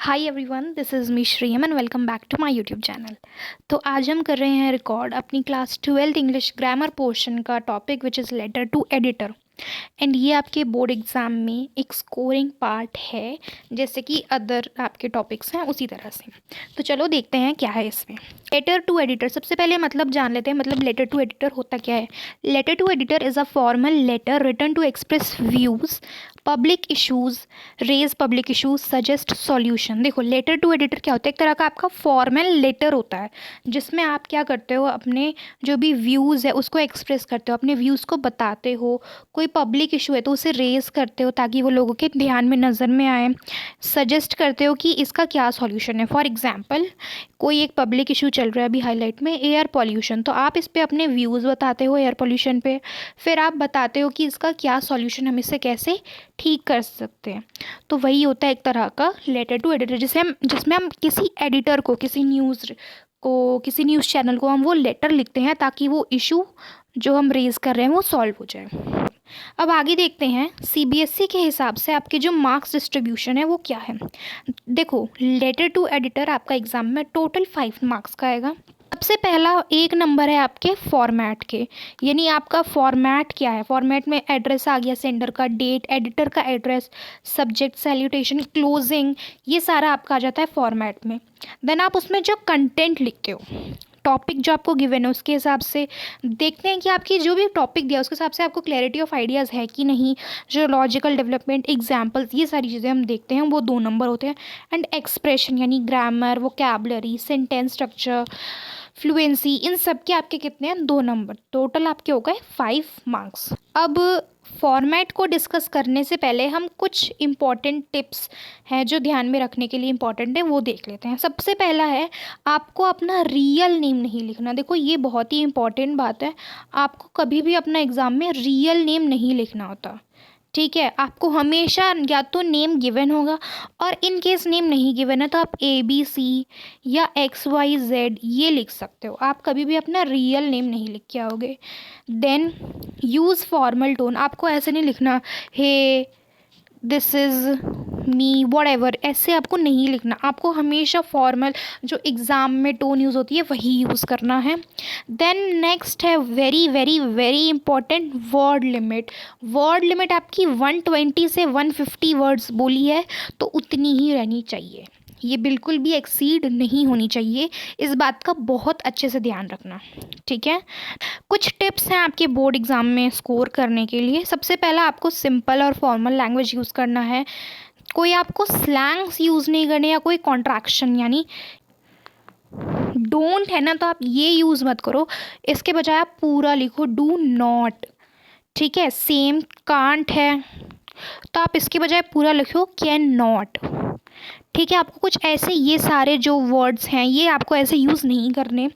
Hi everyone, this is me Shreeyam and welcome back to my YouTube channel. तो आज हम कर रहे हैं रिकॉर्ड अपनी class 12th English grammar portion का topic which is letter to editor. And ये आपके बोर्ड एग्ज़ाम में एक स्कोरिंग पार्ट है, जैसे कि अदर आपके टॉपिक्स हैं उसी तरह से। तो चलो देखते हैं क्या है इसमें। लेटर टू एडिटर, सबसे पहले मतलब जान लेते हैं, मतलब लेटर टू एडिटर होता क्या है। Letter to editor is a formal letter written to express views, public issues, raise public issues, suggest solution. देखो, लेटर टू एडिटर क्या होता है, एक तरह का आपका फॉर्मल लेटर होता है जिसमें आप क्या करते हो, अपने जो भी व्यूज़ है उसको एक्सप्रेस करते हो, अपने व्यूज़ को बताते हो। कोई पब्लिक इशू है तो उसे रेज करते हो ताकि वो लोगों के ध्यान में, नज़र में आए। सजेस्ट करते हो कि इसका क्या सॉल्यूशन है। फॉर एग्जांपल, कोई एक पब्लिक इशू चल रहा है अभी हाईलाइट में, एयर पॉल्यूशन, तो आप इस पे अपने व्यूज़ बताते हो एयर पॉल्यूशन पे। फिर आप बताते हो कि इसका क्या सॉल्यूशन, हम इसे कैसे ठीक कर सकते हैं। तो वही होता है एक तरह का लेटर टू एडिटर, जिसमें हम किसी एडिटर को, किसी न्यूज़ चैनल को हम वो लेटर लिखते हैं ताकि वो इशू जो हम रेज़ कर रहे हैं वो सॉल्व हो जाए। अब आगे देखते हैं, सीबीएसई के हिसाब से आपके जो मार्क्स डिस्ट्रीब्यूशन है वो क्या है। देखो, लेटर टू एडिटर आपका एग्ज़ाम में टोटल 5 मार्क्स का आएगा। सबसे पहला 1 नंबर है आपके फॉर्मेट के, यानी आपका फॉर्मेट क्या है। फॉर्मेट में एड्रेस आ गया, सेंडर का, डेट, एडिटर का एड्रेस, सब्जेक्ट, सैल्यूटेशन, क्लोजिंग, ये सारा आपका आ जाता है फॉर्मेट में। देन आप उसमें जो कंटेंट लिखते हो, टॉपिक जो आपको गिवन है उसके हिसाब से देखते हैं कि आपकी जो भी टॉपिक दिया उसके हिसाब से आपको क्लैरिटी ऑफ आइडियाज़ है कि नहीं। जो लॉजिकल डेवलपमेंट, एग्जाम्पल्स, ये सारी चीज़ें हम देखते हैं, वो 2 नंबर होते हैं। एंड एक्सप्रेशन यानी grammar, vocabulary, sentence structure, fluency, इन सब के आपके कितने हैं, 2 नंबर। टोटल आपके हो गए 5 मार्क्स। अब फॉर्मेट को डिस्कस करने से पहले हम कुछ इम्पॉर्टेंट टिप्स हैं जो ध्यान में रखने के लिए इम्पॉर्टेंट है, वो देख लेते हैं। सबसे पहला है, आपको अपना रियल नेम नहीं लिखना। देखो, ये बहुत ही इम्पॉर्टेंट बात है, आपको कभी भी अपना एग्ज़ाम में रियल नेम नहीं लिखना होता, ठीक है। आपको हमेशा या तो नेम गिवन होगा, और इन केस नेम नहीं गिवन है तो आप ABC या XYZ ये लिख सकते हो। आप कभी भी अपना रियल नेम नहीं लिख के आओगे। देन यूज़ फॉर्मल टोन, आपको ऐसे नहीं लिखना हे दिस इज़ मी वॉट, ऐसे आपको नहीं लिखना। आपको हमेशा फॉर्मल जो एग्ज़ाम में टोन यूज़ होती है वही यूज़ करना है। देन नेक्स्ट है very very very important, word limit. Word limit आपकी 120 से 150 वर्ड्स बोली है तो उतनी ही रहनी चाहिए, ये बिल्कुल भी एक्सीड नहीं होनी चाहिए। इस बात का बहुत अच्छे से ध्यान रखना, ठीक है। कुछ टिप्स हैं आपके बोर्ड एग्ज़ाम में स्कोर करने के लिए। सबसे पहला, आपको सिंपल और फॉर्मल लैंग्वेज यूज़ करना है। कोई आपको स्लैंग्स यूज़ नहीं करने, या कोई कॉन्ट्रैक्शन यानी डोंट है ना, तो आप ये यूज़ मत करो। इसके बजाय आप पूरा लिखो डू नॉट, ठीक है। सेम, कांट है तो आप इसके बजाय पूरा लिखो कैन नॉट, ठीक है। आपको कुछ ऐसे, ये सारे जो वर्ड्स हैं ये आपको ऐसे यूज़ नहीं करने।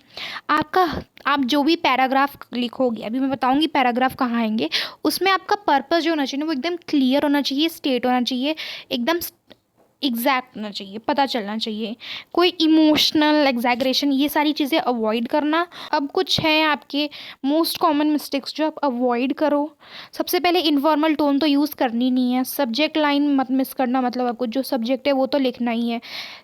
आप जो भी पैराग्राफ लिखोगे, अभी मैं बताऊंगी पैराग्राफ कहाँ आएंगे, उसमें आपका पर्पस जो होना चाहिए वो एकदम क्लियर होना चाहिए, स्टेट होना चाहिए, एकदम एग्जैक्ट होना चाहिए, पता चलना चाहिए। कोई इमोशनल एग्जैगरेशन, ये सारी चीज़ें अवॉइड करना। अब कुछ है आपके मोस्ट कॉमन मिस्टेक्स जो आप अवॉइड करो। सबसे पहले इनफॉर्मल टोन तो यूज़ करनी नहीं है। सब्जेक्ट लाइन मत मिस करना, मतलब आपको जो सब्जेक्ट है वो तो लिखना ही है।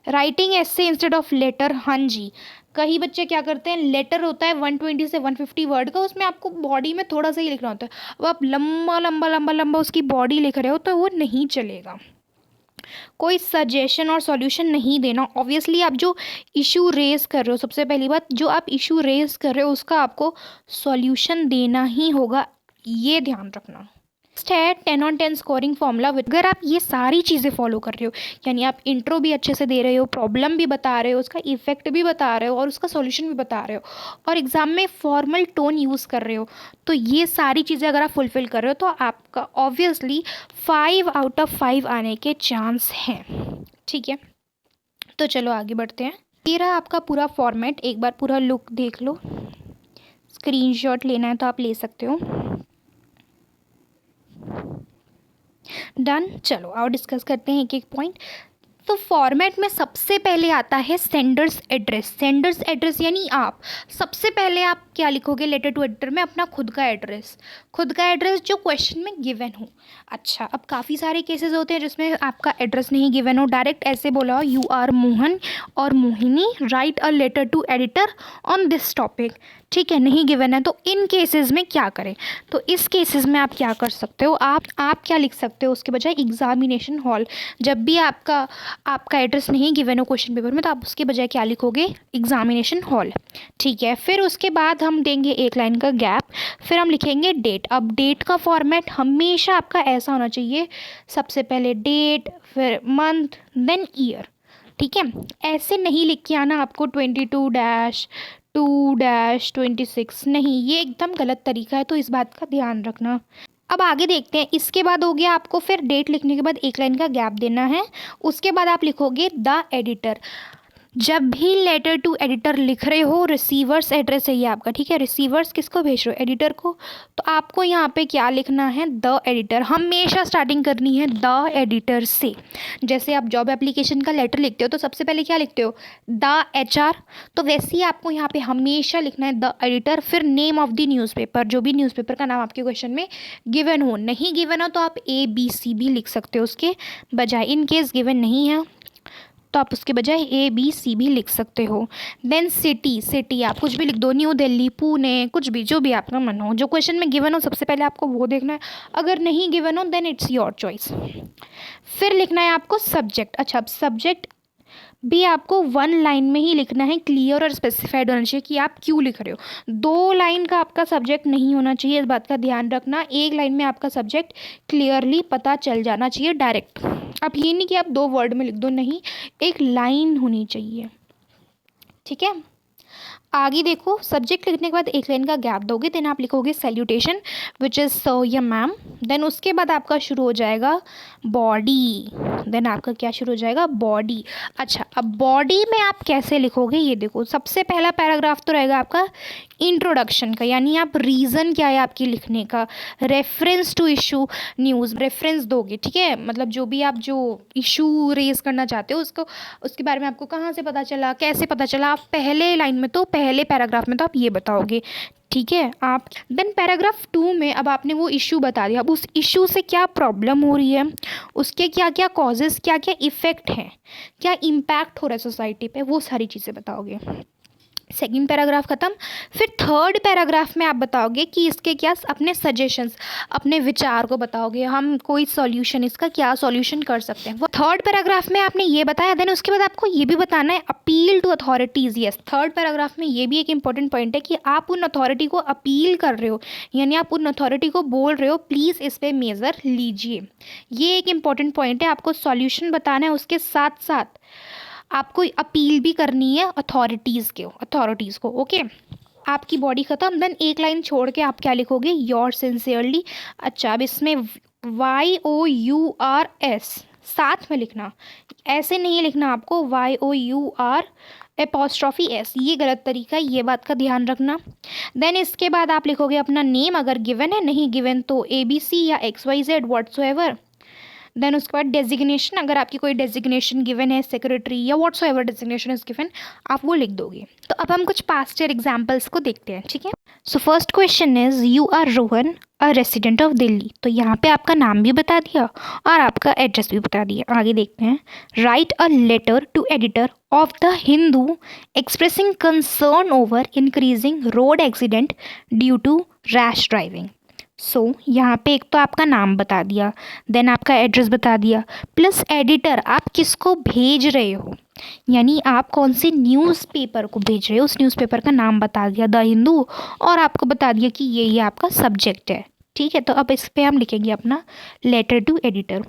राइटिंग ऐसे इंस्टेड ऑफ लेटर, हाँ जी, कई बच्चे क्या करते हैं, लेटर होता है 120 से 150 वर्ड का, उसमें आपको बॉडी में थोड़ा सा ही लिखना होता है। अब आप लंबा लंबा लंबा लंबा उसकी बॉडी लिख रहे हो तो वो नहीं चलेगा। कोई सजेशन और सॉल्यूशन नहीं देना। ऑब्वियसली आप जो इशू रेज कर रहे हो, सबसे पहली बात, जो आप इशू रेज कर रहे हो उसका आपको सॉल्यूशन देना ही होगा, ये ध्यान रखना। नेक्स्ट है 10 on 10 स्कोरिंग फॉर्मूला। अगर आप ये सारी चीज़ें फॉलो कर रहे हो, यानी आप इंट्रो भी अच्छे से दे रहे हो, प्रॉब्लम भी बता रहे हो, उसका इफेक्ट भी बता रहे हो और उसका सॉल्यूशन भी बता रहे हो, और एग्जाम में फॉर्मल टोन यूज़ कर रहे हो, तो ये सारी चीज़ें अगर आप फुलफिल कर रहे हो तो आपका ऑब्वियसली 5 आउट ऑफ 5 आने के चांस हैं, ठीक है। तो चलो आगे बढ़ते हैं। ये रहा आपका पूरा फॉर्मेट, एक बार पूरा लुक देख लो। स्क्रीनशॉट लेना है तो आप ले सकते हो। डन, चलो आओ डिस्कस करते हैं एक एक पॉइंट। तो फॉर्मेट में सबसे पहले आता है सेंडर्स एड्रेस। सेंडर्स एड्रेस यानी आप सबसे पहले आप क्या लिखोगे लेटर टू एडिटर में? अपना खुद का एड्रेस, खुद का एड्रेस जो क्वेश्चन में गिवन हो। अच्छा, अब काफ़ी सारे केसेस होते हैं जिसमें आपका एड्रेस नहीं गिवन हो, डायरेक्ट ऐसे बोला हो, यू आर मोहन और Mohini, write a letter to editor on this topic. ठीक है, नहीं गिवन है, तो इन केसेस में क्या करें? तो इस केसेस में आप क्या कर सकते हो, आप क्या लिख सकते हो उसके बजाय? Examination hall. जब भी आपका एड्रेस नहीं गिवन हो क्वेश्चन पेपर में, तो आप उसके बजाय क्या लिखोगे? Examination hall. ठीक है, फिर उसके बाद हम देंगे एक लाइन का गैप, फिर हम लिखेंगे डेट। अब डेट का फॉर्मेट हमेशा आपका ऐसा होना चाहिए, सबसे पहले डेट, फिर मंथ, देन ईयर। ठीक है, ऐसे नहीं लिख के आना आपको 22-2-26, नहीं, ये एकदम गलत तरीका है, तो इस बात का ध्यान रखना। अब आगे देखते हैं, इसके बाद हो गया आपको फिर डेट लिखने के बाद एक लाइन का गैप देना है, उसके बाद आप लिखोगे द एडिटर। जब भी लेटर टू एडिटर लिख रहे हो, रिसीवर्स एड्रेस है ये आपका, ठीक है, रिसीवर्स किसको भेज रहे हो? एडिटर को। तो आपको यहाँ पे क्या लिखना है? The editor. हमेशा स्टार्टिंग करनी है द एडिटर से। जैसे आप जॉब एप्लीकेशन का लेटर लिखते हो तो सबसे पहले क्या लिखते हो? The HR। तो वैसे ही आपको यहाँ पे हमेशा लिखना है द एडिटर, फिर नेम ऑफ द न्यूज़पेपर, जो भी न्यूज़पेपर का नाम आपके क्वेश्चन में गिवन हो। नहीं गिवन हो तो आप ABC भी लिख सकते हो उसके बजाय, इन केस गिवन नहीं है तो आप उसके बजाय ABC भी लिख सकते हो। देन सिटी आप कुछ भी लिख दो, न्यू दिल्ली, पुणे, कुछ भी, जो भी आपका मन हो, जो क्वेश्चन में गिवन हो सबसे पहले आपको वो देखना है। अगर नहीं गिवन हो देन इट्स योर चॉइस। फिर लिखना है आपको सब्जेक्ट। अच्छा, अब सब्जेक्ट भी आपको 1 लाइन में ही लिखना है, क्लियर और स्पेसिफाइड होना चाहिए कि आप क्यों लिख रहे हो। 2 लाइन का आपका सब्जेक्ट नहीं होना चाहिए, इस बात का ध्यान रखना। 1 लाइन में आपका सब्जेक्ट क्लियरली पता चल जाना चाहिए डायरेक्ट। अब ये नहीं कि आप 2 वर्ड में लिख दो, नहीं, एक लाइन होनी चाहिए। ठीक है, आगे देखो, सब्जेक्ट लिखने के बाद एक लाइन का गैप दोगे, देन आप लिखोगे सैल्यूटेशन विच इज़ सर या मैम। देन उसके बाद आपका शुरू हो जाएगा बॉडी, देन आपका क्या शुरू हो जाएगा? बॉडी। अच्छा, अब बॉडी में आप कैसे लिखोगे ये देखो, सबसे पहला पैराग्राफ तो रहेगा आपका इंट्रोडक्शन का, यानी आप रीज़न क्या है आपकी लिखने का, reference to issue news, reference दोगे। ठीक है, मतलब जो भी आप जो इशू रेज करना चाहते हो उसको, उसके बारे में आपको कहाँ से पता चला, कैसे पता चला, आप पहले लाइन में तो पहले पैराग्राफ में तो आप ये बताओगे। ठीक है, आप देन पैराग्राफ 2 में अब आपने वो इशू बता दिया, अब उस इशू से क्या प्रॉब्लम हो रही है, उसके क्या क्या कॉजेज़, क्या क्या इफ़ेक्ट हैं, क्या इम्पैक्ट हो रहा है सोसाइटी पे, वो सारी चीज़ें बताओगे। सेकंड पैराग्राफ ख़त्म। फिर थर्ड पैराग्राफ में आप बताओगे कि इसके क्या अपने सजेशंस, अपने विचार को बताओगे, हम कोई सॉल्यूशन, इसका क्या सॉल्यूशन कर सकते हैं, वो थर्ड पैराग्राफ में आपने ये बताया। देन उसके बाद आपको ये भी बताना है appeal to authorities. Yes, third paragraph में ये भी एक इंपॉर्टेंट पॉइंट है कि आप उन अथॉरिटी को अपील कर रहे हो, यानी आप उन अथॉरिटी को बोल रहे हो प्लीज़ इस पर मेज़र लीजिए। ये एक इंपॉर्टेंट पॉइंट है, आपको सॉल्यूशन बताना है, उसके साथ साथ आपको अपील भी करनी है अथॉरिटीज़ को। ओके, आपकी बॉडी ख़त्म। देन एक लाइन छोड़ के आप क्या लिखोगे? Your sincerely. अच्छा, अब इसमें YOURS साथ में लिखना, ऐसे नहीं लिखना आपको YOUR', ये गलत तरीका है, ये बात का ध्यान रखना। देन इसके बाद आप लिखोगे अपना नेम, अगर गिवन है, नहीं गिवन तो ABC या XYZ व्हाट्सोएवर। देन उसके बाद डेजिग्नेशन, अगर आपकी कोई डेजिग्नेशन गिवन है, सेक्रेटरी या व्हाट्सएवर डेजिग्नेशन इज गिवन, आप वो लिख दोगे। तो अब हम कुछ पास्ट ईयर एग्जाम्पल्स को देखते हैं। ठीक है, so first question is you are Rohan a resident of Delhi. तो यहाँ पे आपका नाम भी बता दिया और आपका एड्रेस भी बता दिया। आगे देखते हैं, write a letter to editor of the Hindu expressing concern over increasing road accident due to rash driving. So यहाँ पे एक तो आपका नाम बता दिया, देन आपका एड्रेस बता दिया, प्लस एडिटर आप किसको भेज रहे हो, यानी आप कौन से न्यूज़पेपर को भेज रहे हो, उस न्यूज़पेपर का नाम बता दिया द हिंदू, और आपको बता दिया कि ये आपका सब्जेक्ट है। ठीक है, तो अब इस पर हम लिखेंगे अपना लेटर टू एडिटर।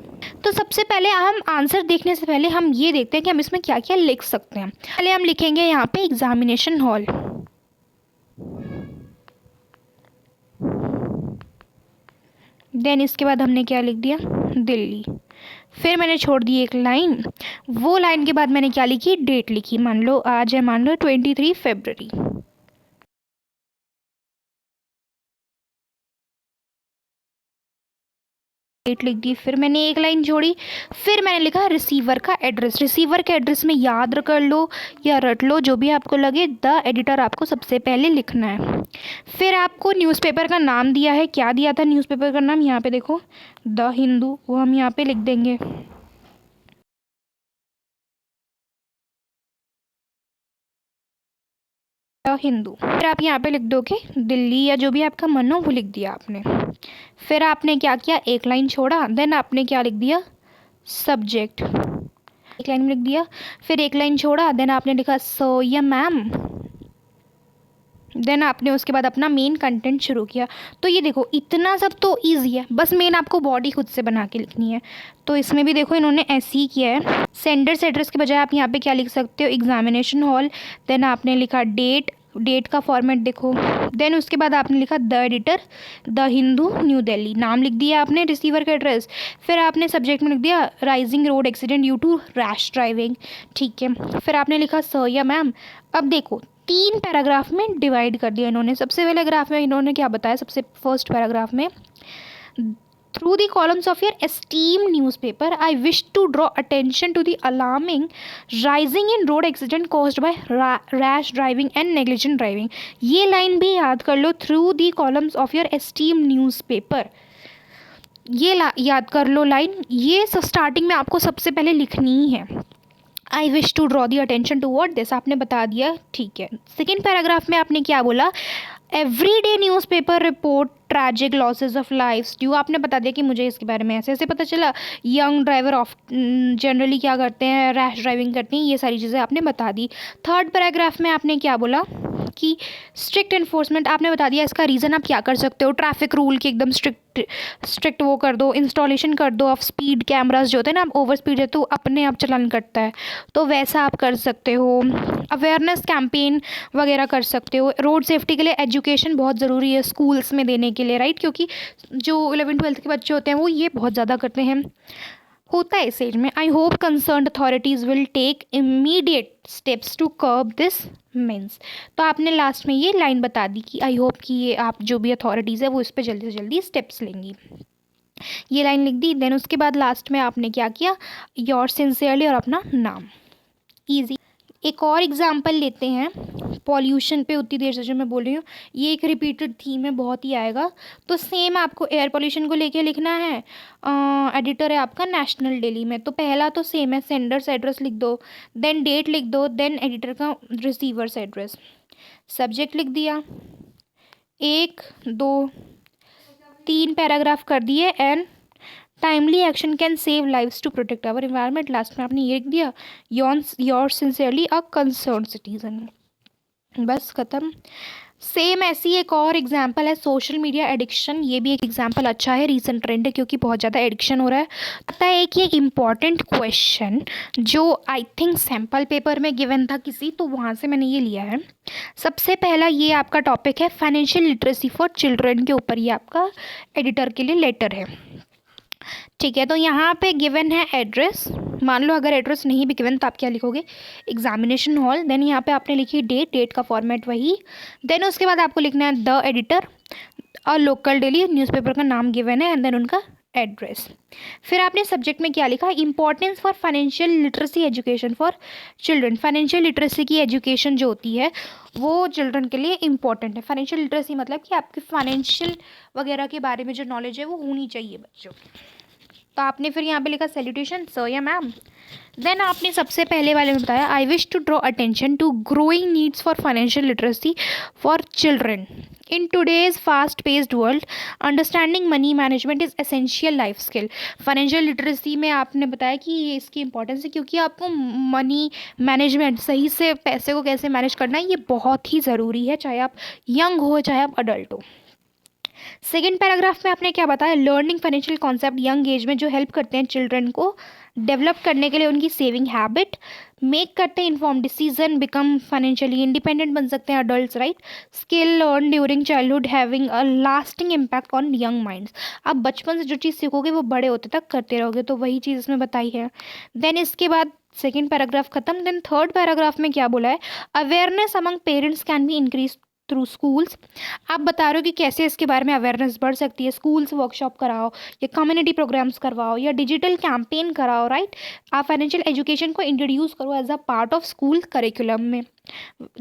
तो सबसे पहले हम आंसर देखने से पहले हम ये देखते हैं कि हम इसमें क्या क्या लिख सकते हैं। पहले हम लिखेंगे यहाँ पे एग्जामिनेशन हॉल, देन इसके बाद हमने क्या लिख दिया? दिल्ली। फिर मैंने छोड़ दी एक लाइन, वो लाइन के बाद मैंने क्या लिखी? डेट लिखी। मान लो आज है, मान लो 23 फरवरी। डेट लिख दी, फिर मैंने एक लाइन जोड़ी, फिर मैंने लिखा रिसीवर का एड्रेस। रिसीवर के एड्रेस में याद कर लो या रट लो, जो भी आपको लगे, द एडिटर आपको सबसे पहले लिखना है। फिर आपको न्यूज़पेपर का नाम दिया है, क्या दिया था न्यूज़पेपर का नाम, यहाँ पे देखो द हिंदू, वो हम यहाँ पे लिख देंगे। हिंदू, फिर आप यहाँ पे लिख दोगे दिल्ली, या जो भी आपका मन हो वो लिख दिया आपने। फिर आपने क्या किया, एक लाइन छोड़ा, देन आपने क्या लिख दिया, सब्जेक्ट, एक लाइन में लिख दिया। फिर एक लाइन छोड़ा, देन आपने लिखा सो या मैम, देन आपने उसके बाद अपना मेन कंटेंट शुरू किया। तो ये देखो इतना सब तो इजी है, बस मेन आपको बॉडी खुद से बना के लिखनी है। तो इसमें भी देखो इन्होंने ऐसे ही किया है। सेंडर्स एड्रेस के बजाय आप यहाँ पे क्या लिख सकते हो, एग्जामिनेशन हॉल, देन आपने लिखा डेट, डेट का फॉर्मेट देखो, देन उसके बाद आपने लिखा the editor, the Hindu, new Delhi, नाम लिख दिया आपने, रिसीवर का एड्रेस। फिर आपने सब्जेक्ट में लिख दिया rising road accident due to rash driving, ठीक है। फिर आपने लिखा सर या मैम। अब देखो 3 पैराग्राफ में डिवाइड कर दिया इन्होंने। सबसे पहले ग्राफ में इन्होंने क्या बताया, सबसे फर्स्ट पैराग्राफ में, through the columns of your esteem newspaper I wish to draw attention to the alarming rising in road accident caused by rash driving and negligent driving. ये लाइन भी याद कर लो, through the columns of your esteem newspaper, ये याद कर लो line. ये starting में आपको सबसे पहले लिखनी ही है। I wish to draw the attention to what this, आपने बता दिया, ठीक है। सेकेंड पैराग्राफ में आपने क्या बोला, every day newspaper report tragic losses of lifes due, आपने बता दिया कि मुझे इसके बारे में ऐसे ऐसे पता चला। यंग ड्राइवर ऑफ जनरली क्या करते हैं, रैश ड्राइविंग करते हैं, ये सारी चीज़ें आपने बता दी। थर्ड पैराग्राफ में आपने क्या बोला कि स्ट्रिक्ट इन्फोर्समेंट, आपने बता दिया इसका रीज़न आप क्या कर सकते हो, ट्रैफिक रूल की एकदम स्ट्रिक्ट वो कर दो, इंस्टॉलेशन कर दो ऑफ स्पीड कैमरास जो होते हैं ना, आप ओवर स्पीड है तो अपने आप चलान कटता है, तो वैसा आप कर सकते हो। अवेयरनेस कैंपेन वगैरह कर सकते हो। रोड सेफ्टी के लिए एजुकेशन बहुत ज़रूरी है स्कूल्स में देने के लिए, राइट, क्योंकि जो 11th-12th के बच्चे होते हैं वो ये बहुत ज़्यादा करते हैं, होता है इस एज में। I hope concerned authorities will take immediate steps to curb this means, तो आपने लास्ट में ये लाइन बता दी कि आई होप कि ये आप जो भी अथॉरिटीज़ है वो इस पर जल्दी से जल्दी स्टेप्स लेंगी, ये लाइन लिख दी। देन उसके बाद लास्ट में आपने क्या किया, योर सिंसियरली और अपना नाम, ईजी। एक और एग्जाम्पल लेते हैं पॉल्यूशन पे, उतनी देर से जो मैं बोल रही हूँ ये एक रिपीटेड थीम है, बहुत ही आएगा। तो सेम आपको एयर पॉल्यूशन को लेके लिखना है। एडिटर है आपका नेशनल डेली में, तो पहला तो सेम है, सेंडर्स एड्रेस लिख दो, देन डेट लिख दो, देन एडिटर का रिसीवर्स एड्रेस, सब्जेक्ट लिख दिया, 1 2 3 पैराग्राफ कर दिए, and timely action can save lives to protect our environment, last में आपने ये लिख दिया, your sincerely a concern citizen, बस ख़त्म। सेम ऐसी एक और एग्जांपल है सोशल मीडिया एडिक्शन, ये भी एक एग्जांपल अच्छा है, रीसेंट ट्रेंड है क्योंकि बहुत ज़्यादा एडिक्शन हो रहा है। पता है एक ये इम्पॉर्टेंट क्वेश्चन जो आई थिंक सैम्पल पेपर में गिवन था किसी, तो वहाँ से मैंने ये लिया है। सबसे पहला ये आपका टॉपिक है फाइनेंशियल लिटरेसी फॉर चिल्ड्रन के ऊपर, ये आपका एडिटर के लिए लेटर है, ठीक है। तो यहाँ पे गिवन है एड्रेस, मान लो अगर एड्रेस नहीं भी गिवन तो आप क्या लिखोगे, एग्जामिनेशन हॉल, देन यहाँ पे आपने लिखी डेट, डेट का फॉर्मेट वही, देन उसके बाद आपको लिखना है द एडिटर और लोकल डेली न्यूज़पेपर का नाम गिवन है, एंड देन उनका एड्रेस। फिर आपने सब्जेक्ट में क्या लिखा, importance for financial literacy education for children, financial literacy की एजुकेशन जो होती है वो चिल्ड्रन के लिए इंपॉर्टेंट है। फाइनेंशियल लिटरेसी मतलब कि आपके फाइनेंशियल वगैरह के बारे में जो नॉलेज है वो होनी चाहिए बच्चों की। तो आपने फिर यहाँ पे लिखा सैल्यूटेशन सर या मैम, देन आपने सबसे पहले वाले में बताया I wish to draw attention to growing needs for financial literacy for children in today's fast paced world, understanding money management is essential life skill. Financial literacy में आपने बताया कि ये इसकी इंपॉर्टेंस है क्योंकि आपको मनी मैनेजमेंट, सही से पैसे को कैसे मैनेज करना है, ये बहुत ही ज़रूरी है, चाहे आप यंग हो चाहे आप अडल्ट हो। सेकेंड पैराग्राफ में आपने क्या बताया, learning financial concept young age में जो हेल्प करते हैं चिल्ड्रन को डेवलप करने के लिए उनकी सेविंग हैबिट, मेक करते हैं inform decision, become financially independent बन सकते हैं adult, right. Skill learn during childhood having a lasting impact on young minds, आप बचपन से जो चीज़ सीखोगे वो बड़े होते तक करते रहोगे, तो वही चीज़ इसमें बताई है। देन इसके बाद सेकेंड पैराग्राफ खत्म। देन थर्ड पैराग्राफ में क्या बोला है, awareness among parents can be increase through schools. आप बता रहे हो कि कैसे इसके बारे में अवेयरनेस बढ़ सकती है, स्कूल्स वर्कशॉप कराओ या कम्युनिटी प्रोग्राम्स करवाओ या डिजिटल कैंपेन कराओ, राइट। आप फाइनेंशियल एजुकेशन को इंट्रोड्यूस करो as a part of school curriculum में,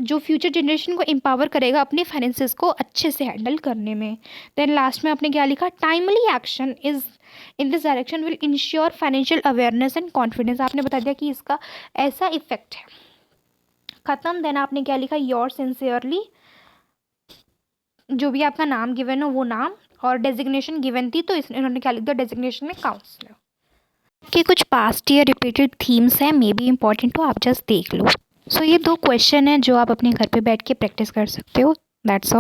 जो फ्यूचर जनरेशन को एम्पावर करेगा अपने फाइनेंसेस को अच्छे से हैंडल करने में। देन लास्ट में आपने क्या लिखा, timely action is in this direction will ensure financial awareness and confidence. आपने बता दिया कि इसका ऐसा इफेक्ट है। खत्म। देन आपने क्या लिखा, योर सिंसियरली, जो भी आपका नाम गिवन हो वो नाम, और डेजिग्नेशन गिवन थी तो इन्होंने क्या लिख दिया डेजिग्नेशन में, काउंसलर। कि कुछ पास्ट ईयर रिपीटेड थीम्स हैं, मे बी इंपॉर्टेंट हो, आप जस्ट देख लो। सो ये 2 क्वेश्चन हैं जो आप अपने घर पे बैठ के प्रैक्टिस कर सकते हो। That's all.